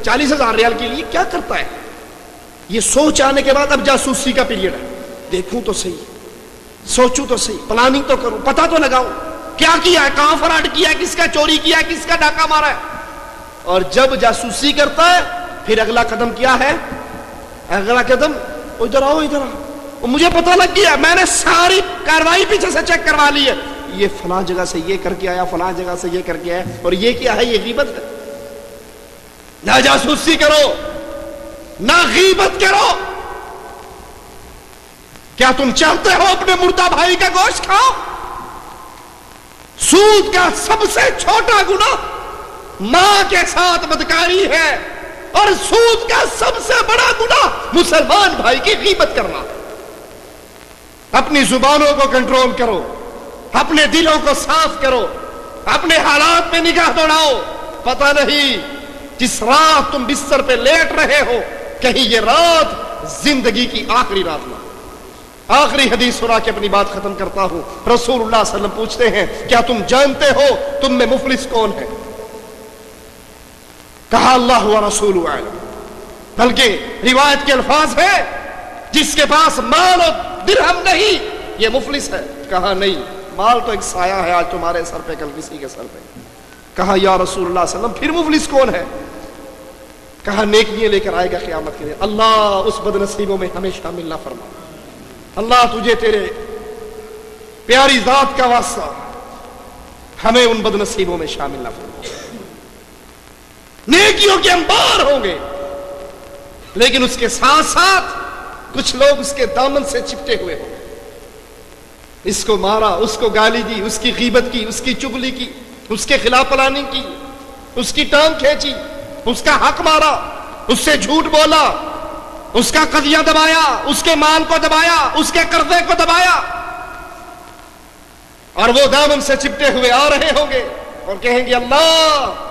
40,000 ریال کے لیے کیا کرتا ہے؟ یہ سوچ آنے کے بعد اب جاسوسی کا پیریڈ ہے. دیکھوں تو صحیح, سوچوں تو صحیح, پلاننگ تو کروں, پتہ تو لگاؤں کیا کیا ہے, کہاں فراڈ کیا ہے, کس کا چوری کیا ہے, کس کا ڈاکہ مارا ہے. اور جب جاسوسی کرتا ہے پھر اگلا قدم کیا ہے؟ اگلا قدم ادھر آؤ ادھر آؤ, مجھے پتہ لگ گیا, میں نے ساری کاروائی پیچھے سے چیک کروا لی ہے, یہ فلاں جگہ سے یہ کر کے آیا, فلاں جگہ سے یہ کر کے آیا, اور یہ کیا ہے؟ یہ غیبت ہے. نہ جاسوسی کرو نہ غیبت کرو. کیا تم چاہتے ہو اپنے مردہ بھائی کا گوشت کھاؤ؟ سود کا سب سے چھوٹا گناہ ماں کے ساتھ بدکاری ہے, اور سود کا سب سے بڑا گناہ مسلمان بھائی کی غیبت کرنا. اپنی زبانوں کو کنٹرول کرو, اپنے دلوں کو صاف کرو, اپنے حالات پہ نگاہ دوڑاؤ. پتہ نہیں جس رات تم بستر پہ لیٹ رہے ہو کہیں یہ رات زندگی کی آخری رات نہ. آخری حدیث سنا کے اپنی بات ختم کرتا ہوں. رسول اللہ صلی اللہ علیہ وسلم پوچھتے ہیں کیا تم جانتے ہو تم میں مفلس کون ہے؟ کہا اللہ و رسول اعلم. بلکہ روایت کے الفاظ ہے جس کے پاس مال و درہم نہیں یہ مفلس ہے. کہا نہیں, مال تو ایک سایہ ہے, آج تمہارے سر پہ کل کسی کے سر پہ. کہا یا رسول اللہ صلی اللہ علیہ وسلم پھر مفلس کون ہے؟ کہا نیکیاں لے کر آئے گا قیامت کے دن. اللہ اس بد نصیبوں میں ہمیں شامل نہ فرما. اللہ تجھے تیرے پیاری ذات کا واسطہ ہمیں ان بد نصیبوں میں شامل نہ فرما. نیکیوں کے انبار ہوں گے, لیکن اس کے ساتھ ساتھ کچھ لوگ اس کے دامن سے چپٹے ہوئے ہوں گے. اس کو مارا, اس کو گالی دی, اس کی غیبت کی, اس کی چغلی کی, اس کے خلاف پلاننگ کی, اس کی ٹانگ کھینچی, اس کا حق مارا, اس سے جھوٹ بولا, اس کا قضیہ دبایا, اس کے مال کو دبایا, اس کے قرضے کو دبایا, اور وہ دامن سے چپٹے ہوئے آ رہے ہوں گے اور کہیں گے اللہ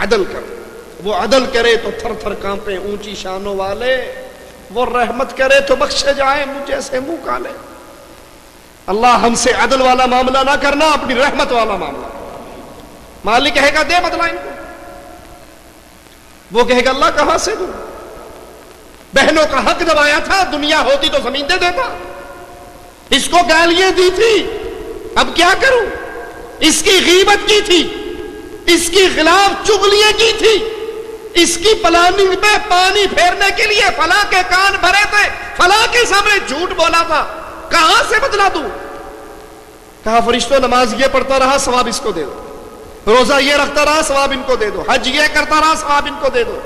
عدل کر. وہ عدل کرے تو تھر تھر کانپے اونچی شانوں والے, وہ رحمت کرے تو بخشے جائیں مجھے سے منہ کالے. اللہ ہم سے عدل والا معاملہ نہ کرنا, اپنی رحمت والا معاملہ. مالک کہے گا دے بدلہ ان کو, وہ کہے گا اللہ کہاں سے دوں, بہنوں کا حق دبایا تھا, دنیا ہوتی تو زمین دے دیتا, اس کو گالیاں دی تھی, اب کیا کروں, اس کی غیبت کی تھی, اس کی خلاف چغلیاں کی تھی, اس کی پلاننگ پہ پانی پھیرنے کے لیے فلاں کے کان بھرے تھے, فلاں کے سامنے جھوٹ بولا تھا, کہاں سے بدلا دوں؟ کہا فرشتوں نماز یہ پڑھتا رہا ثواب اس کو دے دو, روزہ یہ رکھتا رہا ثواب ان کو دے دو, حج یہ کرتا رہا ثواب ان کو دے دو,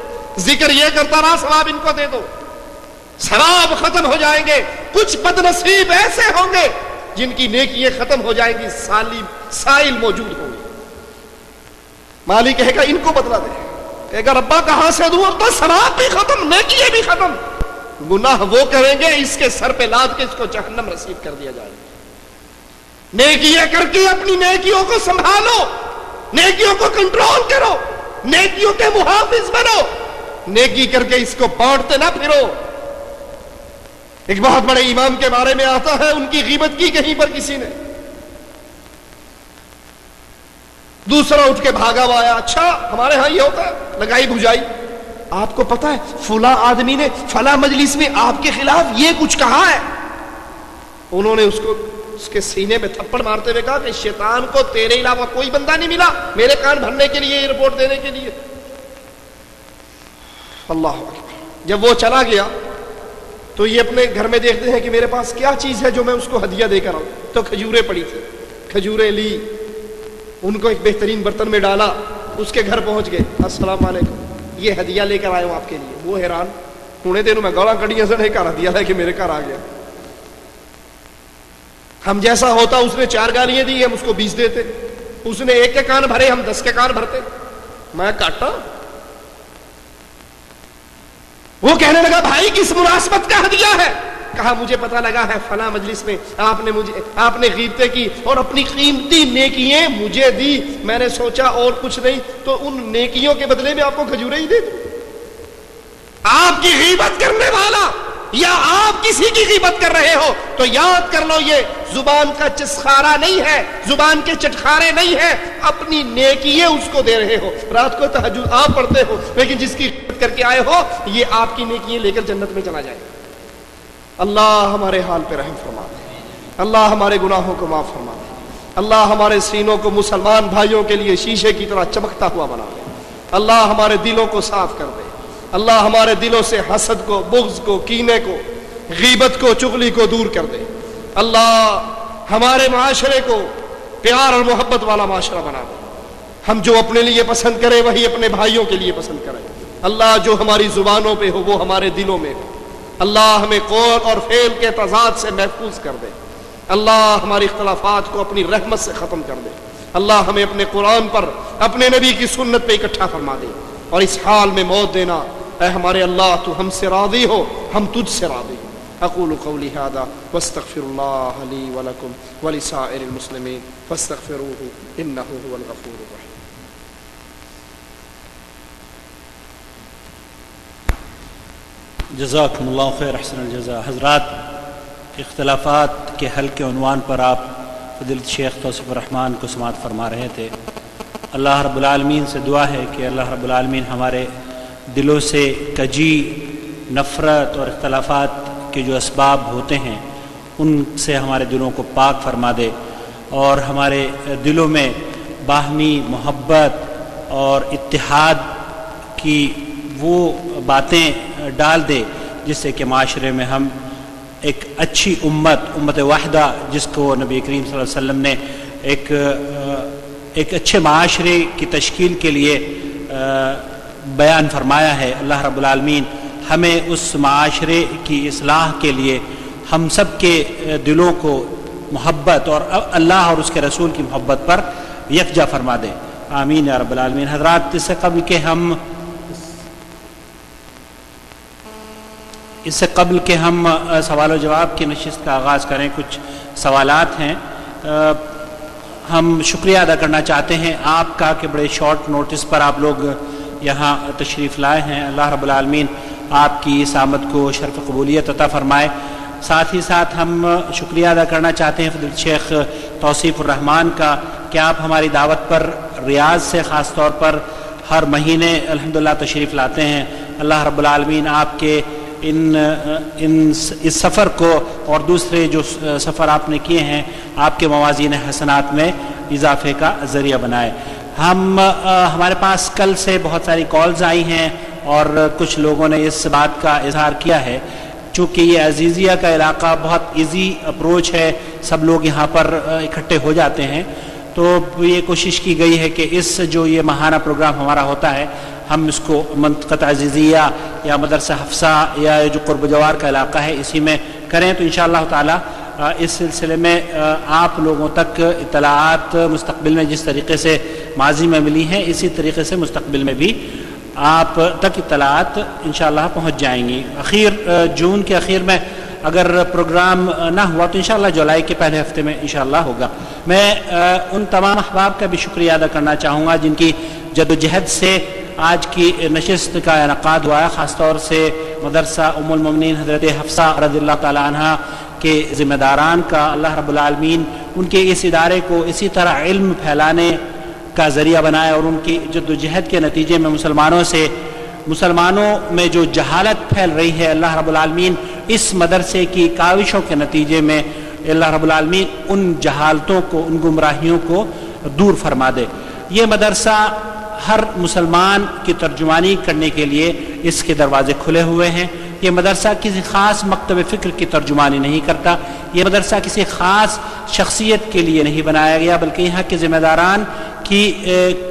ذکر یہ کرتا رہا ثواب ان کو دے دو. ثواب ختم ہو جائیں گے. کچھ بد نصیب ایسے ہوں گے جن کی نیکیاں ختم ہو جائیں گی, سائل موجود ہوں گے. مالک کہے گا ان کو بدلا دے, کہے گا ربا کہاں سے دوں, اب تو ثواب بھی ختم, نیکیاں بھی ختم. گناہ وہ کریں گے اس کے سر پہ لاد کے اس کو جہنم رسید کر دیا جائے گا. نیکیاں کر کے اپنی نیکیوں کو سنبھالو, نیکیوں کو کنٹرول کرو, نیکیوں کے محافظ بنو, نیکی کر کے اس کو بانٹتے نہ پھرو. ایک بہت بڑے امام کے بارے میں آتا ہے, ان کی غیبت کی کہیں پر کسی نے, دوسرا اٹھ کے بھاگا ہوا آیا, اچھا ہمارے ہاں یہ ہوتا ہے, لگائی بھجائی, آپ کو پتا ہے فلاں آدمی نے فلاں مجلس میں آپ کے خلاف یہ کچھ کہا ہے. انہوں نے اس کے سینے میں تھپڑ مارتے ہوئے کہا کہ شیطان کو تیرے علاوہ کوئی بندہ نہیں ملا میرے کان بھرنے کے لیے, یہ رپورٹ دینے کے لیے. اللہ اکبر. جب وہ چلا گیا تو یہ اپنے گھر میں دیکھتے ہیں کہ میرے پاس کیا چیز ہے جو میں اس کو ہدیہ دے کر آؤں. تو کھجوریں پڑی تھی, کھجوریں لی, ان کو ایک بہترین برتن میں ڈالا, اس کے گھر پہنچ گئے, السلام علیکم یہ ہدیہ لے کر آیا ہوں آپ کے لیے. وہ حیران, ہونے دینوں میں گوڑا کڑیاں سے نہیں کر ہدیہ ہے کہ میرے گھر آ گیا. ہم جیسا ہوتا اس نے 4 گالیاں دی, ہم اس کو 20 دیتے. اس نے 1 کے کان بھرے, ہم 10 کے کان بھرتے. میں کاٹا. وہ کہنے لگا بھائی کس مناسبت کا ہدیہ ہے؟ کہا مجھے پتا لگا ہے فلاں مجلس میں آپ نے غیبتیں کی اور اپنی قیمتی نیکیاں مجھے دی, میں نے سوچا اور کچھ نہیں تو ان نیکیوں کے بدلے میں آپ کو کھجوریں ہی دے دوں. آپ کی غیبت کرنے والا یا آپ کسی کی غیبت کر رہے ہو تو یاد کر لو یہ زبان کا چسخارا نہیں ہے، زبان کے چٹخارے نہیں ہے، اپنی نیکیاں اس کو دے رہے ہو۔ رات کو تہجد آپ پڑھتے ہو لیکن جس کی غیبت کر کے آئے ہو یہ آپ کی نیکیاں لے کر جنت میں چلا جائے۔ اللہ ہمارے حال پہ رحم فرما دے، اللہ ہمارے گناہوں کو معاف فرما دے، اللہ ہمارے سینوں کو مسلمان بھائیوں کے لیے شیشے کی طرح چمکتا ہوا بنا دے، اللہ ہمارے دلوں کو صاف کر دے، اللہ ہمارے دلوں سے حسد کو، بغض کو، کینے کو، غیبت کو، چغلی کو دور کر دے، اللہ ہمارے معاشرے کو پیار اور محبت والا معاشرہ بنا دے، ہم جو اپنے لیے پسند کریں وہی اپنے بھائیوں کے لیے پسند کریں، اللہ جو ہماری زبانوں پہ ہو وہ ہمارے دلوں میں ہو، اللہ ہمیں قول اور فعل کے تضاد سے محفوظ کر دے، اللہ ہماری اختلافات کو اپنی رحمت سے ختم کر دے، اللہ ہمیں اپنے قرآن پر، اپنے نبی کی سنت پہ اکٹھا فرما دے، اور اس حال میں موت دینا، اے ہمارے اللہ تو ہم سے راضی ہو، ہم تجھ سے راضی ہو۔ اقول قولی ھذا واستغفر اللہ لی ولکم ولسائر المسلمین فاستغفروہ انہ هو الغفور الرحیم۔ جزاکم اللہ خیر، احسن الجزاء۔ حضرات، اختلافات کے حل کے عنوان پر آپ فضیلت شیخ توصیف الرحمان کو سماعت فرما رہے تھے۔ اللہ رب العالمین سے دعا ہے کہ اللہ رب العالمین ہمارے دلوں سے کجی، نفرت اور اختلافات کے جو اسباب ہوتے ہیں ان سے ہمارے دلوں کو پاک فرما دے، اور ہمارے دلوں میں باہمی محبت اور اتحاد کی وہ باتیں ڈال دے جس سے کہ معاشرے میں ہم ایک اچھی امت واحدہ، جس کو نبی کریم صلی اللہ علیہ وسلم نے ایک اچھے معاشرے کی تشکیل کے لیے بیان فرمایا ہے۔ اللہ رب العالمین ہمیں اس معاشرے کی اصلاح کے لیے ہم سب کے دلوں کو محبت اور اللہ اور اس کے رسول کی محبت پر یکجا فرما دے، آمین یا رب العالمین۔ حضرات، اس سے قبل کہ ہم سوال و جواب کی نشست کا آغاز کریں، کچھ سوالات ہیں۔ ہم شکریہ ادا کرنا چاہتے ہیں آپ کا کہ بڑے شارٹ نوٹس پر آپ لوگ یہاں تشریف لائے ہیں۔ اللہ رب العالمین آپ کی اس آمد کو شرف قبولیت عطا فرمائے۔ ساتھ ہی ساتھ ہم شکریہ ادا کرنا چاہتے ہیں فضیلت شیخ توصیف الرحمان کا کہ آپ ہماری دعوت پر ریاض سے خاص طور پر ہر مہینے الحمدللہ تشریف لاتے ہیں۔ اللہ رب العالمین آپ کے اس سفر کو اور دوسرے جو سفر آپ نے کیے ہیں آپ کے موازین حسنات میں اضافے کا ذریعہ بنائے۔ ہمارے پاس کل سے بہت ساری کالز آئی ہیں اور کچھ لوگوں نے اس بات کا اظہار کیا ہے، چونکہ یہ عزیزیہ کا علاقہ بہت ایزی اپروچ ہے، سب لوگ یہاں پر اکٹھے ہو جاتے ہیں، تو یہ کوشش کی گئی ہے کہ اس جو یہ ماہانہ پروگرام ہمارا ہوتا ہے ہم اس کو منطقہ عزیزیہ یا مدرسہ حفصہ یا جو قرب جوار کا علاقہ ہے اسی میں کریں، تو انشاءاللہ تعالی اس سلسلے میں آپ لوگوں تک اطلاعات مستقبل میں جس طریقے سے ماضی میں ملی ہیں اسی طریقے سے مستقبل میں بھی آپ تک اطلاعات انشاءاللہ پہنچ جائیں گی۔ جون کے اخیر میں اگر پروگرام نہ ہوا تو انشاءاللہ جولائی کے پہلے ہفتے میں انشاءاللہ ہوگا۔ میں ان تمام احباب کا بھی شکریہ ادا کرنا چاہوں گا جن کی جدوجہد سے آج کی نشست کا انعقاد ہوا ہے، خاص طور سے مدرسہ ام المؤمنین حضرت حفصہ رضی اللہ تعالی عنہ کے ذمہ داران کا اللہ رب العالمین ان کے اس ادارے کو اسی طرح علم پھیلانے کا ذریعہ بنائے، اور ان کی جدوجہد کے نتیجے میں مسلمانوں میں جو جہالت پھیل رہی ہے اللہ رب العالمین اس مدرسے کی کاوشوں کے نتیجے میں اللہ رب العالمین ان جہالتوں کو، ان گمراہیوں کو دور فرما دے۔ یہ مدرسہ ہر مسلمان کی ترجمانی کرنے کے لیے اس کے دروازے کھلے ہوئے ہیں۔ یہ مدرسہ کسی خاص مکتب فکر کی ترجمانی نہیں کرتا، یہ مدرسہ کسی خاص شخصیت کے لیے نہیں بنایا گیا، بلکہ یہاں کے ذمہ داران کی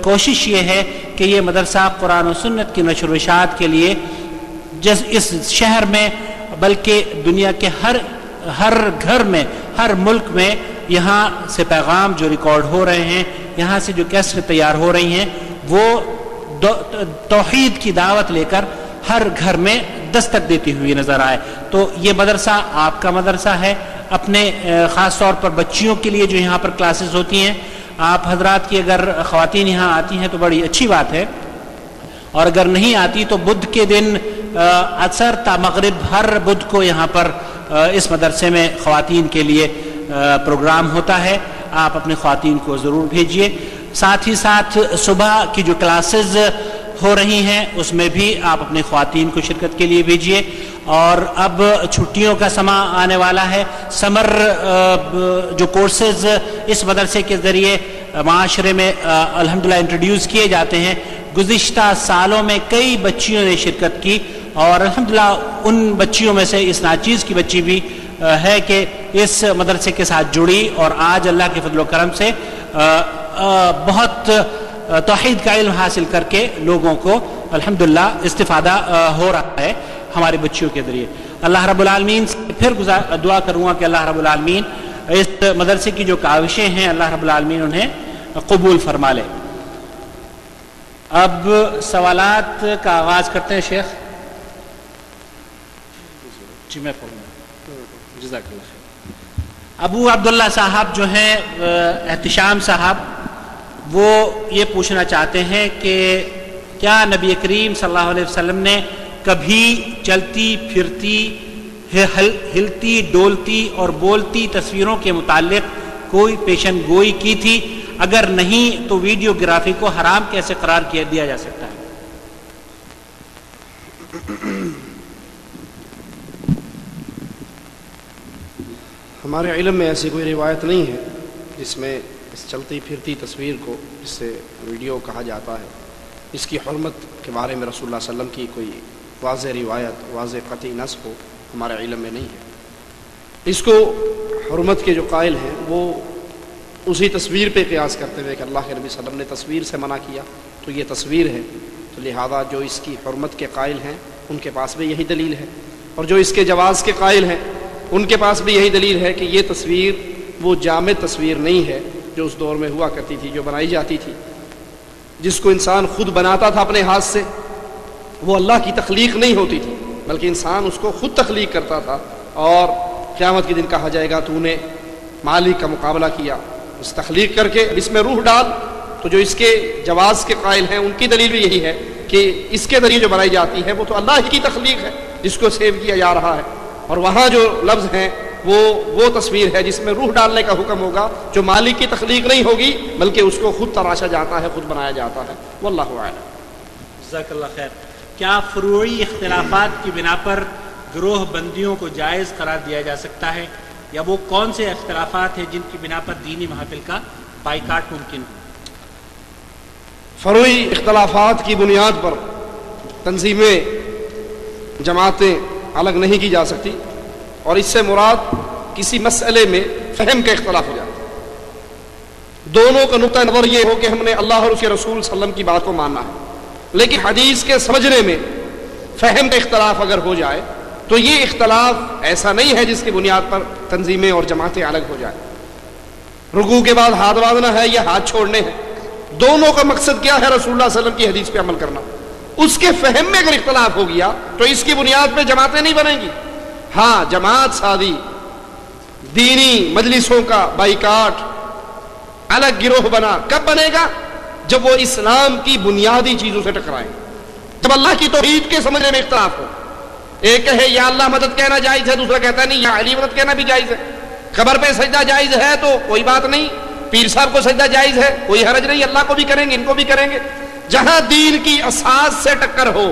کوشش یہ ہے کہ یہ مدرسہ قرآن و سنت کی نشر و اشاعت کے لیے اس شہر میں بلکہ دنیا کے ہر گھر میں، ہر ملک میں یہاں سے پیغام جو ریکارڈ ہو رہے ہیں، یہاں سے جو کیسٹ تیار ہو رہی ہیں، وہ توحید کی دعوت لے کر ہر گھر میں دستک دیتی ہوئی نظر آئے۔ تو یہ مدرسہ آپ کا مدرسہ ہے، اپنے خاص طور پر بچیوں کے لیے جو یہاں پر کلاسز ہوتی ہیں، آپ حضرات کی اگر خواتین یہاں آتی ہیں تو بڑی اچھی بات ہے، اور اگر نہیں آتی تو بدھ کے دن اثر تا مغرب ہر بدھ کو یہاں پر اس مدرسے میں خواتین کے لیے پروگرام ہوتا ہے. آپ اپنے خواتین کو ضرور بھیجیے. ساتھ ہی ساتھ صبح کی جو کلاسز ہو رہی ہیں اس میں بھی آپ اپنے خواتین کو شرکت کے لیے بھیجیے. اور اب چھٹیوں کا سماں آنے والا ہے. سمر جو کورسز اس مدرسے کے ذریعے معاشرے میں الحمدللہ انٹروڈیوس کیے جاتے ہیں, گزشتہ سالوں میں کئی بچیوں نے شرکت کی, اور الحمدللہ ان بچیوں میں سے اس ناچیز کی بچی بھی ہے کہ اس مدرسے کے ساتھ جڑی, اور آج اللہ کے فضل و کرم سے بہت توحید کا علم حاصل کر کے لوگوں کو الحمدللہ استفادہ ہو رہا ہے ہماری بچیوں کے ذریعے. اللہ رب العالمین سے پھر دعا کروں گا کہ اللہ رب العالمین اس مدرسے کی جو کاوشیں ہیں اللہ رب العالمین انہیں قبول فرما لے. اب سوالات کا آغاز کرتے ہیں. شیخ جی میں پڑھوں گا. جزاک اللہ خیر. ابو عبداللہ صاحب جو ہیں احتشام صاحب, وہ یہ پوچھنا چاہتے ہیں کہ کیا نبی کریم صلی اللہ علیہ وسلم نے کبھی چلتی پھرتی ہلتی ڈولتی اور بولتی تصویروں کے متعلق کوئی پیشن گوئی کی تھی؟ اگر نہیں تو ویڈیو گرافی کو حرام کیسے قرار دیا جا سکتا ہے؟ ہمارے علم میں ایسی کوئی روایت نہیں ہے جس میں اس چلتی پھرتی تصویر کو, جس سے ویڈیو کہا جاتا ہے, اس کی حرمت کے بارے میں رسول اللہ صلی اللہ علیہ وسلم کی کوئی واضح روایت, واضح قطعی نص ہو ہمارے علم میں نہیں ہے. اس کو حرمت کے جو قائل ہیں وہ اسی تصویر پہ قیاس کرتے ہوئے کہ اللہ کے نبی صلی اللہ علیہ وسلم نے تصویر سے منع کیا تو یہ تصویر ہے, تو لہذا جو اس کی حرمت کے قائل ہیں ان کے پاس بھی یہی دلیل ہے, اور جو اس کے جواز کے قائل ہیں ان کے پاس بھی یہی دلیل ہے کہ یہ تصویر وہ جامد تصویر نہیں ہے جو اس دور میں ہوا کرتی تھی, جو بنائی جاتی تھی, جس کو انسان خود بناتا تھا اپنے ہاتھ سے. وہ اللہ کی تخلیق نہیں ہوتی تھی بلکہ انسان اس کو خود تخلیق کرتا تھا, اور قیامت کے دن کہا جائے گا تو نے مالک کا مقابلہ کیا, اس تخلیق کر کے اس میں روح ڈال. تو جو اس کے جواز کے قائل ہیں ان کی دلیل بھی یہی ہے کہ اس کے ذریعے جو بنائی جاتی ہے وہ تو اللہ ہی کی تخلیق ہے جس کو سیو کیا جا رہا ہے, اور وہاں جو لفظ ہیں وہ تصویر ہے جس میں روح ڈالنے کا حکم ہوگا, جو مالک کی تخلیق نہیں ہوگی بلکہ اس کو خود تراشا جاتا ہے, خود بنایا جاتا ہے. واللہ اعلم. جزاک اللہ خیر. کیا فروعی اختلافات کی بنا پر گروہ بندیوں کو جائز قرار دیا جا سکتا ہے, یا وہ کون سے اختلافات ہیں جن کی بنا پر دینی محافل کا بائیکاٹ ممکن ہو؟ فروعی اختلافات کی بنیاد پر تنظیمیں, جماعتیں الگ نہیں کی جا سکتی, اور اس سے مراد کسی مسئلے میں فہم کا اختلاف ہو جاتا ہے. دونوں کا نقطہ نظر یہ ہو کہ ہم نے اللہ اور اس کے رسول صلی اللہ علیہ وسلم کی بات کو ماننا ہے, لیکن حدیث کے سمجھنے میں فہم کا اختلاف اگر ہو جائے تو یہ اختلاف ایسا نہیں ہے جس کی بنیاد پر تنظیمیں اور جماعتیں الگ ہو جائیں. رکوع کے بعد ہاتھ باندھنا ہے یا ہاتھ چھوڑنے ہیں, دونوں کا مقصد کیا ہے؟ رسول اللہ صلی اللہ علیہ وسلم کی حدیث پہ عمل کرنا. اس کے فہم میں اگر اختلاف ہو گیا تو اس کی بنیاد پہ جماعتیں نہیں بنیں گی. ہاں, جماعت سازی, دینی مجلسوں کا بائیکاٹ, الگ گروہ بنا کب بنے گا؟ جب وہ اسلام کی بنیادی چیزوں سے ٹکرائیں, جب اللہ کی توحید کے سمجھنے میں اختلاف ہو. ایک کہے یا اللہ مدد کہنا جائز ہے, دوسرا کہتا ہے نہیں یا علی مدد کہنا بھی جائز ہے. قبر پہ سجدہ جائز ہے تو کوئی بات نہیں, پیر صاحب کو سجدہ جائز ہے کوئی حرج نہیں, اللہ کو بھی کریں گے ان کو بھی کریں گے. جہاں دین کی اساس سے ٹکر ہو,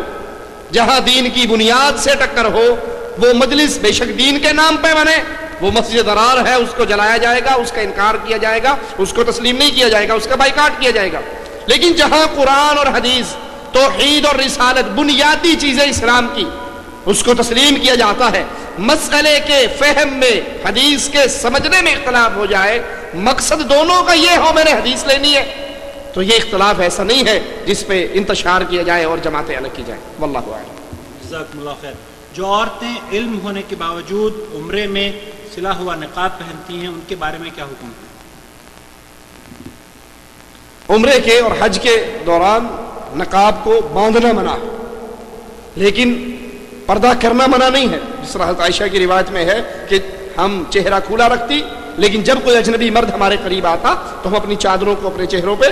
جہاں دین کی بنیاد سے ٹکر ہو, وہ مجلس بے شک دین کے نام پہ بنے, وہ مسجد ضرار ہے اس کو جلایا جائے گا, اس کا انکار کیا جائے گا, اس کو تسلیم نہیں کیا جائے گا, اس کا بائیکاٹ کیا جائے گا. لیکن جہاں قرآن اور حدیث, توحید اور رسالت, بنیادی چیزیں اسلام کی, اس کو تسلیم کیا جاتا ہے, مسئلے کے فہم میں, حدیث کے سمجھنے میں اختلاف ہو جائے, مقصد دونوں کا یہ ہو میں نے حدیث لینی ہے, تو یہ اختلاف ایسا نہیں ہے جس پہ انتشار کیا جائے اور جماعتیں الگ کی جائیں. واللہ اعلم. جزاکم اللہ خیر. جو عورتیں علم ہونے کے باوجود عمرے میں سلا ہوا نقاب پہنتی ہیں ان کے بارے میں کیا حکم ہے؟ عمرے کے اور حج کے دوران نقاب کو باندھنا منع, لیکن پردہ کرنا منع نہیں ہے. جس طرح حضرت عائشہ کی روایت میں ہے کہ ہم چہرہ کھلا رکھتی, لیکن جب کوئی اجنبی مرد ہمارے قریب آتا تو ہم اپنی چادروں کو اپنے چہروں پہ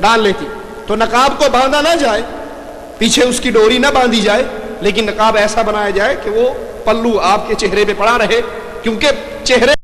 ڈال لیتی. تو نقاب کو باندھا نہ جائے, پیچھے اس کی ڈوری نہ باندھی جائے, لیکن نقاب ایسا بنایا جائے کہ وہ پلو آپ کے چہرے پہ پڑا رہے، کیونکہ چہرے